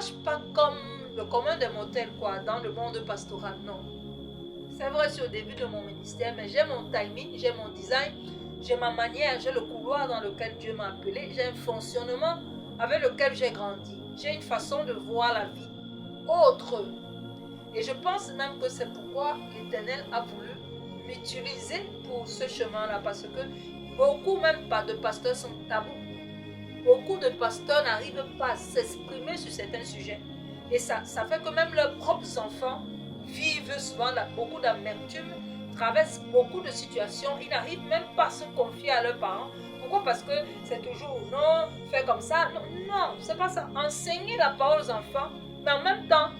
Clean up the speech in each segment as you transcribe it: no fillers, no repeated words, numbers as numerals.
marche pas comme le commun des mortels, quoi, dans le monde pastoral, non. C'est vrai, c'est au début de mon ministère, mais j'ai mon timing, j'ai mon design, j'ai ma manière, j'ai le couloir dans lequel Dieu m'a appelé, j'ai un fonctionnement avec lequel j'ai grandi. J'ai une façon de voir la vie autre. Et je pense même que c'est pourquoi l'Éternel a voulu m'utiliser pour ce chemin-là, parce que beaucoup même pas de pasteurs sont tabous. Beaucoup de pasteurs n'arrivent pas à s'exprimer sur certains sujets. Et ça fait que même leurs propres enfants vivent souvent beaucoup d'amertume, traversent beaucoup de situations, ils n'arrivent même pas à se confier à leurs parents. Pourquoi? Parce que c'est toujours non, fais comme ça. Non, non, c'est pas ça. Enseignez la parole aux enfants, mais en même temps,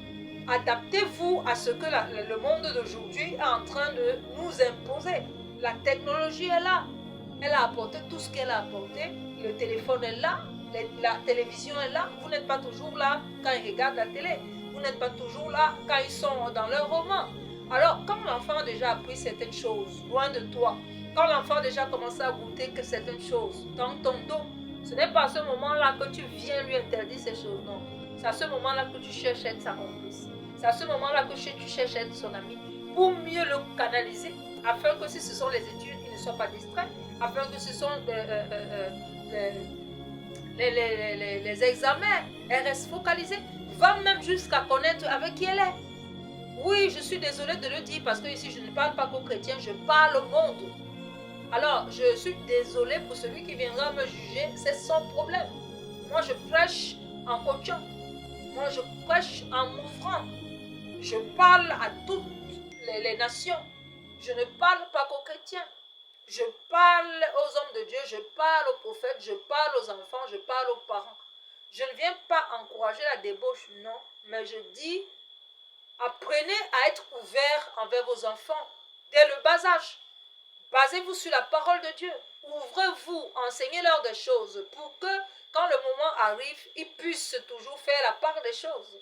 adaptez-vous à ce que le monde d'aujourd'hui est en train de nous imposer. La technologie est là. Elle a apporté tout ce qu'elle a apporté. Le téléphone est là. La télévision est là. Vous n'êtes pas toujours là quand ils regardent la télé. Vous n'êtes pas toujours là quand ils sont dans leur roman. Alors, quand l'enfant a déjà appris certaines choses, loin de toi, quand l'enfant a déjà commencé à goûter que certaines choses dans ton dos, ce n'est pas à ce moment-là que tu viens lui interdire ces choses, non. C'est à ce moment-là que tu cherches à être sa complice. C'est à ce moment-là que tu cherches à être son ami pour mieux le canaliser, afin que si ce sont les études, il ne soit pas distrait, afin que ce sont les examens, elle reste focalisée, va même jusqu'à connaître avec qui elle est. Oui, je suis désolée de le dire parce que ici je ne parle pas qu'aux chrétiens, je parle au monde. Alors, je suis désolée pour celui qui viendra me juger, c'est son problème. Moi, je prêche en coachant. Moi, je prêche en m'offrant. Je parle à toutes les nations. Je ne parle pas qu'aux chrétiens. Je parle aux hommes de Dieu, je parle aux prophètes, je parle aux enfants, je parle aux parents. Je ne viens pas encourager la débauche, non, mais je dis, apprenez à être ouvert envers vos enfants dès le bas âge. Basez-vous sur la parole de Dieu. Ouvrez-vous, enseignez-leur des choses pour que, quand le moment arrive, ils puissent toujours faire la part des choses.